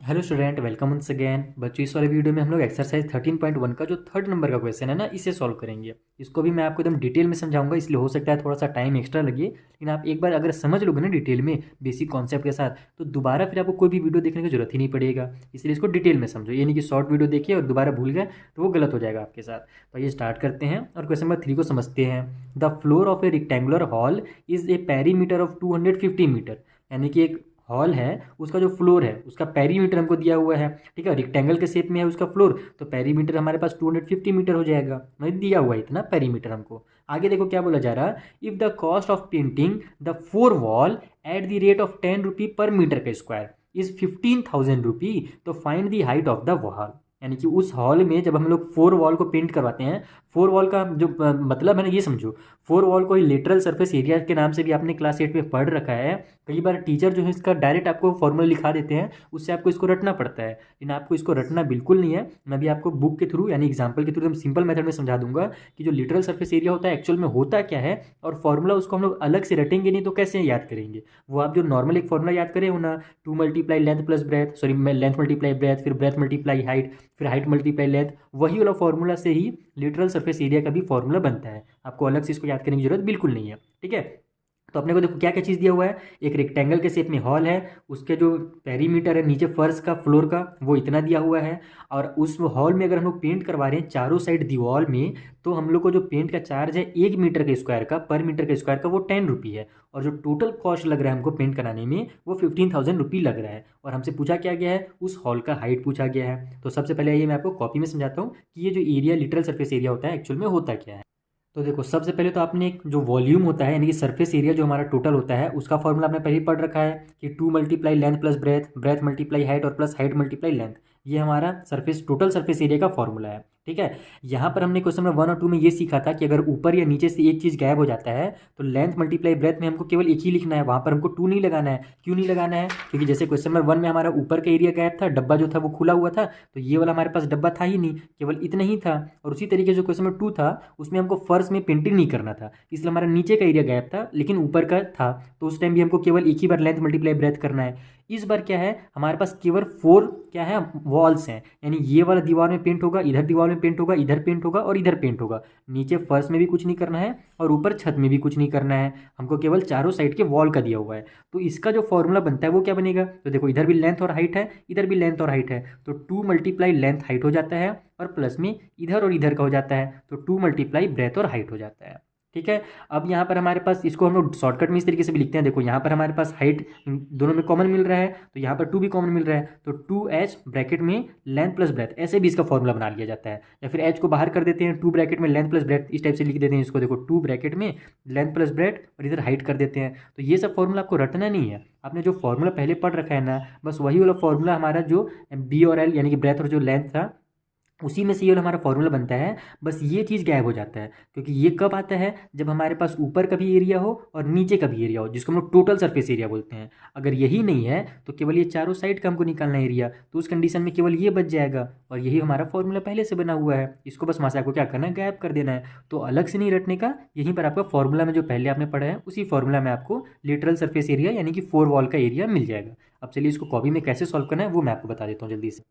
Hello student, welcome once again. बच्चों, इस वाले वीडियो में हम लोग एक्सरसाइज 13.1 का जो थर्ड नंबर का क्वेश्चन है ना, इसे सॉल्व करेंगे। इसको भी मैं आपको एकदम डिटेल में समझाऊंगा, इसलिए हो सकता है थोड़ा सा टाइम एक्स्ट्रा लगे, लेकिन आप एक बार अगर समझ लोगे ना डिटेल में बेसिक कॉन्सेप्ट के साथ, तो दोबारा फिर आपको कोई भी वीडियो देखने की जरूरत ही नहीं पड़ेगा। इसलिए इसको डिटेल में समझो, ये नहीं कि शॉर्ट वीडियो देखिए और दोबारा भूल गए तो वो गलत हो जाएगा आपके साथ। तो ये स्टार्ट करते हैं और क्वेश्चन नंबर 3 को समझते हैं। The floor of a rectangular hall is a perimeter of 250 metre. यानी कि एक हॉल है, उसका जो फ्लोर है उसका पेरीमीटर हमको दिया हुआ है। ठीक है, रेक्टेंगल के शेप में है उसका फ्लोर, तो पेरीमीटर हमारे पास 250 मीटर हो जाएगा। मतलब दिया हुआ है इतना पेरीमीटर हमको। आगे देखो क्या बोला जा रहा है। If the cost of painting the four wall at the rate of 10 रुपी पर मीटर का स्क्वायर इज 15,000 रुपी, तो find the height of the wall. यानी कि उस हॉल में जब हम लोग फोर वॉल को पेंट करवाते हैं, फोर वॉल का जो मतलब है ना, ये समझो। फोर वॉल को ही लेटरल सरफेस एरिया के नाम से भी आपने क्लास 8 में पढ़ रखा है। कई बार टीचर जो है इसका डायरेक्ट आपको फॉर्मूला लिखा देते हैं, उससे आपको इसको रटना पड़ता है, लेकिन आपको इसको रटना बिल्कुल नहीं है। मैं भी आपको बुक के थ्रू यानी एग्जाम्पल के थ्रू एकदम सिंपल मेथड में समझा दूंगा कि जो लिटरल सरफेस एरिया होता है एक्चुअल में होता क्या है, और फॉर्मूला उसको हम लोग अलग से रटेंगे नहीं तो कैसे याद करेंगे। वो आप जो नॉर्मल एक फॉर्मूला याद करें हो ना, 2 × length plus breadth, sorry length multiply breath, फिर ब्रेथ मल्टीप्लाई हाइट, फिर हाइट मल्टीप्लाई लेंथ, वही वाला फॉर्मूला से ही लिटरल सरफेस एरिया का भी फॉर्मूला बनता है। आपको अलग से इसको याद करने की जरूरत बिल्कुल नहीं है। ठीक है, तो अपने को देखो क्या क्या चीज़ दिया हुआ है। एक रेक्टेंगल के शेप में हॉल है, उसके जो पेरीमीटर है नीचे फर्श का फ्लोर का वो इतना दिया हुआ है। और उस हॉल में अगर हम लोग पेंट करवा रहे हैं चारों साइड दीवार में, तो हम लोग को जो पेंट का चार्ज है 1 मीटर के स्क्वायर का, पर मीटर के स्क्वायर का, वो 10 रुपी है। और जो टोटल कॉस्ट लग रहा है हमको पेंट कराने में वो 15,000 रुपी लग रहा है। और हमसे पूछा क्या गया है, उस हॉल का हाइट पूछा गया है। तो सबसे पहले ये मैं आपको कॉपी में समझाता हूँ कि ये जो एरिया लिटरल सरफेस एरिया होता है एक्चुअल में होता क्या है। तो देखो सबसे पहले तो आपने एक जो वॉल्यूम होता है यानी कि सरफेस एरिया जो हमारा टोटल होता है उसका फॉर्मूला आपने पहले ही पढ़ रखा है कि 2 × length plus breadth, breath multiply height और प्लस हाइट मल्टीप्लाई लेंथ। ये हमारा सरफेस टोटल सरफेस एरिया का फॉर्मूला है। ठीक है, यहाँ पर हमने क्वेश्चन नंबर 1 और 2 में ये सीखा था कि अगर ऊपर या नीचे से एक चीज़ गायब हो जाता है तो लेंथ मल्टीप्लाई ब्रेथ में हमको केवल एक ही लिखना है, वहाँ पर हमको 2 नहीं लगाना है। क्यों नहीं लगाना है? क्योंकि जैसे क्वेश्चन नंबर 1 में हमारा ऊपर का एरिया गायब था, डब्बा जो था वो खुला हुआ था, तो ये वाला हमारे पास डब्बा था ही नहीं, केवल इतना ही था। और उसी तरीके से क्वेश्चन नंबर 2 था, उसमें हमको फर्श में पेंटिंग नहीं करना था, इसलिए हमारा नीचे का एरिया गायब था लेकिन ऊपर का था, तो उस टाइम भी हमको केवल एक ही बार लेंथ मल्टीप्लाई ब्रेथ करना है। इस बार क्या है, हमारे पास केवल 4 क्या है वॉल्स हैं, यानी ये वाला दीवार में पेंट होगा, इधर दीवार में पेंट होगा, इधर पेंट होगा और इधर पेंट होगा। नीचे फर्श में भी कुछ नहीं करना है और ऊपर छत में भी कुछ नहीं करना है, हमको केवल चारों साइड के वॉल का दिया हुआ है। तो इसका जो फॉर्मूला बनता है वो क्या बनेगा, तो देखो इधर भी लेंथ और हाइट है, इधर भी लेंथ और हाइट है, तो 2 × लेंथ हाइट हो जाता है, और प्लस में इधर और इधर का हो जाता है, तो 2 × ब्रेथ और हाइट हो जाता है। ठीक है, अब यहाँ पर हमारे पास इसको हम लोग शॉर्टकट में इस तरीके से भी लिखते हैं। देखो यहाँ पर हमारे पास हाइट दोनों में कॉमन मिल रहा है, तो यहाँ पर 2 भी कॉमन मिल रहा है, तो 2h ब्रैकेट में लेंथ प्लस ब्रेथ, ऐसे भी इसका फॉर्मूला बना लिया जाता है। या फिर h को बाहर कर देते हैं, 2 ब्रैकेट में लेंथ प्लस ब्रेथ, इस टाइप से लिख देते हैं इसको। देखो 2 ब्रैकेट में लेंथ प्लस ब्रेथ और इधर हाइट कर देते हैं। तो ये सब फॉर्मूला आपको रटना नहीं है, आपने जो फॉर्मूला पहले पढ़ रखा है ना, बस वही वाला फॉर्मूला हमारा जो बी और एल यानी कि ब्रेथ और जो लेंथ था उसी में से ये वाला हमारा फॉर्मूला बनता है। बस ये चीज़ गायब हो जाता है, क्योंकि ये कब आता है, जब हमारे पास ऊपर का भी एरिया हो और नीचे का भी एरिया हो, जिसको हम लोग टोटल सरफेस एरिया बोलते हैं। अगर यही नहीं है तो केवल ये चारों साइड का हमको निकालना है एरिया, तो उस कंडीशन में केवल ये बच जाएगा, और यही हमारा फॉर्मूला पहले से बना हुआ है। इसको बस वहाँ से आपको क्या करना है, गायब कर देना है। तो अलग से नहीं रटने का, यहीं पर आपका फॉर्मूला में जो पहले आपने पढ़ा है उसी फॉर्मूला में आपको लिटरल सरफेस एरिया यानी कि 4 वॉल का एरिया मिल जाएगा। अब चलिए इसको कॉपी में कैसे सॉल्व करना है वो मैं आपको बता देता हूँ जल्दी से।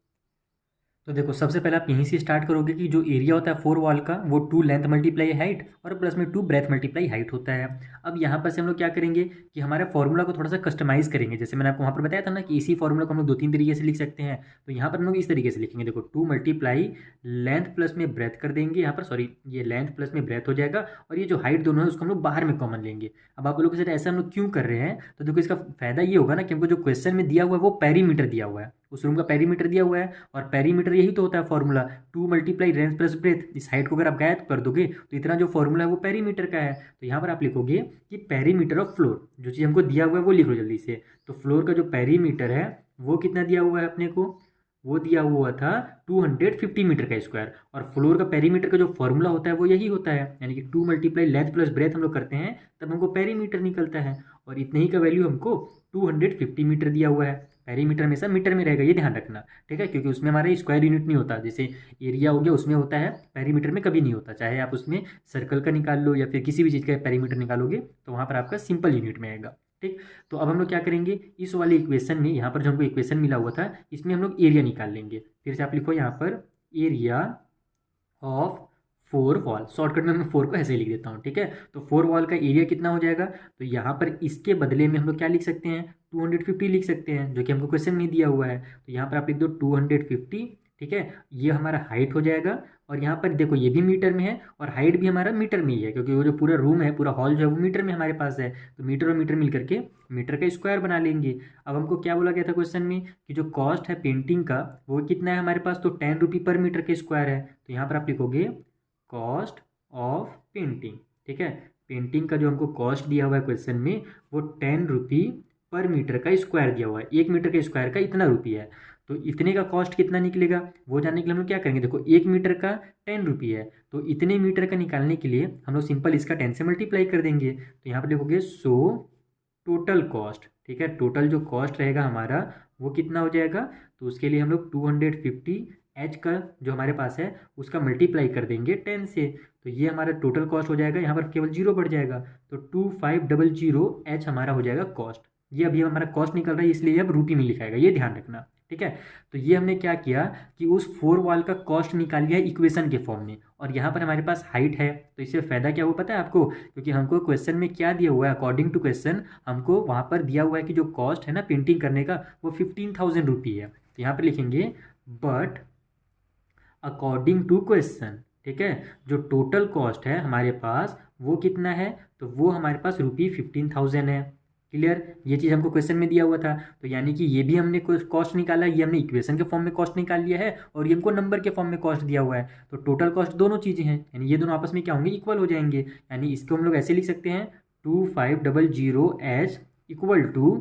तो देखो सबसे पहले आप यहीं से स्टार्ट करोगे कि जो एरिया होता है 4 वॉल का वो 2 लेंथ मल्टीप्लाई हाइट और प्लस में 2 ब्रेथ मल्टीप्लाई हाइट होता है। अब यहाँ पर से हम लोग क्या करेंगे कि हमारे फॉर्मूला को थोड़ा सा कस्टमाइज करेंगे। जैसे मैंने आपको वहाँ पर बताया था ना कि इसी फॉर्मूला को हम लोग 2-3 तरीके से लिख सकते हैं, तो यहाँ पर हम लोग इस तरीके से लिखेंगे। देखो 2 × लेंथ प्लस में ब्रेथ कर देंगे यहाँ पर, सॉरी ये लेंथ प्लस में ब्रेथ हो जाएगा, और ये जो हाइट दोनों है उसको हम लोग बाहर में कॉमन लेंगे। अब आप लोगों के साथ ऐसा हम लोग क्यों कर रहे हैं, तो देखो इसका फायदा ये होगा ना कि हमको जो क्वेश्चन में दिया हुआ है वो पेरीमीटर दिया हुआ है, उस रूम का पेरीमीटर दिया हुआ है, और पेरीमीटर यही तो होता है फॉर्मूला 2 × लेंथ प्लस ब्रेथ। इस हाइट को अगर आप गायब कर दोगे तो इतना जो फॉर्मूला है वो पेरीमीटर का है। तो यहाँ पर आप लिखोगे कि पेरीमीटर ऑफ फ्लोर, जो चीज़ हमको दिया हुआ है वो लिख लो जल्दी से। तो फ्लोर का जो पेरीमीटर है वो कितना दिया हुआ है अपने को, वो दिया हुआ था 250 मीटर का स्क्वायर, और फ्लोर का पेरीमीटर का जो फॉर्मूला होता है वो यही होता है, यानी कि 2 × लेंथ प्लस ब्रेथ हम लोग करते हैं तब हमको पेरीमीटर निकलता है, और इतने ही का वैल्यू हमको 250 मीटर दिया हुआ है। पेरीमीटर हमेशा मीटर में रहेगा, ये ध्यान रखना। ठीक है, क्योंकि उसमें हमारा स्क्वायर यूनिट नहीं होता, जैसे एरिया हो गया उसमें होता है, पेरीमीटर में कभी नहीं होता। चाहे आप उसमें सर्कल का निकाल लो या फिर किसी भी चीज़ का पेरीमीटर निकालोगे तो वहाँ पर आपका सिंपल यूनिट में आएगा। ठीक। तो अब हम लोग क्या करेंगे, इस वाले इक्वेशन में यहाँ पर जो हमको इक्वेशन मिला हुआ था इसमें हम लोग एरिया निकाल लेंगे। फिर से आप लिखो यहाँ पर एरिया ऑफ 4 वॉल, शॉर्टकट में मैं 4 को ऐसे ही लिख देता हूँ, ठीक है। तो 4 वॉल का एरिया कितना हो जाएगा, तो यहाँ पर इसके बदले में हम लोग क्या लिख सकते हैं, 250 लिख सकते हैं, जो कि हमको क्वेश्चन में दिया हुआ है। तो यहाँ पर आप लिख दो 250, ठीक है। ये हमारा हाइट हो जाएगा, और यहाँ पर देखो ये भी मीटर में है और हाइट भी हमारा मीटर में ही है, क्योंकि वो जो पूरा रूम है, पूरा हॉल जो है वो मीटर में हमारे पास है। तो मीटर और मीटर मिल करके मीटर का स्क्वायर बना लेंगे। अब हमको क्या बोला गया था क्वेश्चन में कि जो कॉस्ट है पेंटिंग का वो कितना है हमारे पास, तो 10 रुपी पर मीटर के स्क्वायर है। तो यहाँ पर आप लिखोगे कॉस्ट ऑफ पेंटिंग, ठीक है। पेंटिंग का जो हमको कॉस्ट दिया हुआ है क्वेश्चन में वो 10 रुपी पर मीटर का स्क्वायर दिया हुआ है, 1 मीटर के स्क्वायर का इतना रुपया है। तो इतने का कॉस्ट कितना निकलेगा वो जानने के लिए हम लोग क्या करेंगे, देखो 1 मीटर का 10 रुपी है, तो इतने मीटर का निकालने के लिए हम लोग सिंपल इसका 10 से मल्टीप्लाई कर देंगे। तो यहाँ पर देखोगे 100 टोटल कॉस्ट, ठीक है। टोटल जो कॉस्ट रहेगा हमारा वो कितना हो जाएगा, तो उसके लिए हम लोग 250 एच का जो हमारे पास है उसका मल्टीप्लाई कर देंगे 10 से। तो ये हमारा टोटल कॉस्ट हो जाएगा, यहाँ पर केवल जीरो बढ़ जाएगा, तो 2500 एच हमारा हो जाएगा कॉस्ट। ये अभी हमारा कॉस्ट निकल रहा है इसलिए अब रुपी में लिखाएगा, ये ध्यान रखना, ठीक है। तो ये हमने क्या किया कि उस 4 वॉल का कॉस्ट निकाल लिया इक्वेशन के फॉर्म में, और यहाँ पर हमारे पास हाइट है। तो इससे फ़ायदा क्या हुआ पता है आपको, क्योंकि हमको क्वेश्चन में क्या दिया हुआ है, अकॉर्डिंग टू क्वेश्चन हमको वहाँ पर दिया हुआ है कि जो कॉस्ट है ना पेंटिंग करने का वो 15,000 रुपी है। तो यहाँ पर लिखेंगे बट अकॉर्डिंग टू क्वेश्चन, ठीक है, जो टोटल कॉस्ट है हमारे पास वो कितना है, तो वो हमारे पास रुपी 15,000 है। क्लियर, ये चीज़ हमको क्वेश्चन में दिया हुआ था, तो यानी कि ये भी हमने कॉस्ट निकाला, ये हमने इक्वेशन के फॉर्म में कॉस्ट निकाल लिया है, और ये हमको नंबर के फॉर्म में कॉस्ट दिया हुआ है। तो टोटल कॉस्ट दोनों चीज़ें हैं, यानी ये दोनों आपस में क्या होंगे, इक्वल हो जाएंगे। यानी इसको हम लोग ऐसे लिख सकते हैं 2500 एच इक्वल टू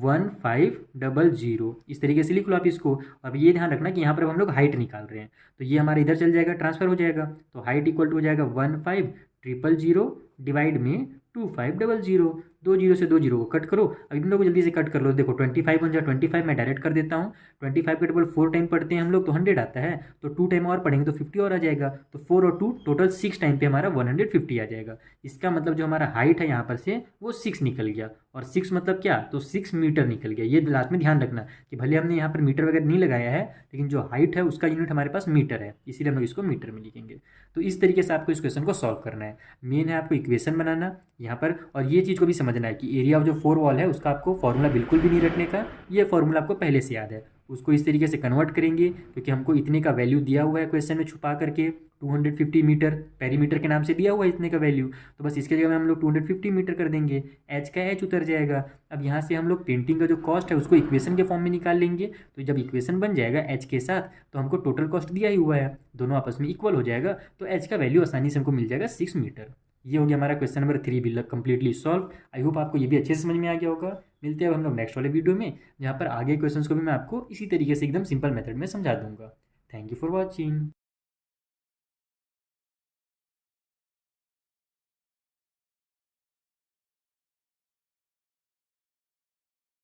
1500, इस तरीके से लिख लो आप इसको। अब ये ध्यान रखना कि यहाँ पर हम लोग हाइट निकाल रहे हैं, तो ये हमारा इधर चल जाएगा, ट्रांसफर हो जाएगा। तो हाइट इक्वल टू हो जाएगा 1500 डिवाइड में 2500, 2 जीरो से 2 जीरो को कट करो। अब इन लोगों को जल्दी से कट कर लो, देखो 25 बन जाए, 25 मैं डायरेक्ट कर देता हूँ। 25 के डबल 4 टाइम पढ़ते हैं हम लोग तो 100 आता है, तो 2 टाइम और पढ़ेंगे तो 50 और आ जाएगा। तो 4 और 2 टोटल 6 टाइम पे हमारा 150 आ जाएगा। इसका मतलब जो हमारा हाइट है यहाँ पर से वो 6 निकल गया, और 6 मतलब क्या, तो 6 मीटर निकल गया। ये लास्ट में ध्यान रखना कि भले हमने यहाँ पर मीटर वगैरह नहीं लगाया है, लेकिन जो हाइट है उसका यूनिट हमारे पास मीटर है, इसीलिए हम लोग इसको मीटर में लिखेंगे। तो इस तरीके से आपको इस क्वेश्चन को सॉल्व करना है। मेन है आपको इक्वेशन बनाना यहाँ पर, और ये चीज़ को भी समझना है कि एरिया ऑफ जो 4 वॉल है उसका आपको फॉर्मूला बिल्कुल भी नहीं रटने का, ये फॉर्मूला आपको पहले से याद है। उसको इस तरीके से कन्वर्ट करेंगे, क्योंकि हमको इतने का वैल्यू दिया हुआ है क्वेश्चन में छुपा करके, 250 मीटर पेरीमीटर के नाम से दिया हुआ है इतने का वैल्यू। तो बस इसके जगह में हम लोग 250 मीटर कर देंगे, एच का एच उतर जाएगा। अब यहाँ से हम लोग पेंटिंग का जो कॉस्ट है उसको इक्वेशन के फॉर्म में निकाल लेंगे। तो जब इक्वेशन बन जाएगा एच के साथ, तो हमको टोटल कॉस्ट दिया ही हुआ है, दोनों आपस में इक्वल हो जाएगा, तो एच का वैल्यू आसानी से हमको मिल जाएगा 6 मीटर। ये हो गया हमारा क्वेश्चन नंबर 3 भी कंप्लीटली सॉल्व। आई होप आपको ये भी अच्छे से समझ में आ गया होगा। मिलते हैं अब हम लोग नेक्स्ट वाले वीडियो में, जहाँ पर आगे क्वेश्चंस को भी मैं आपको इसी तरीके से एकदम सिंपल मेथड में समझा दूंगा। Thank you for watching.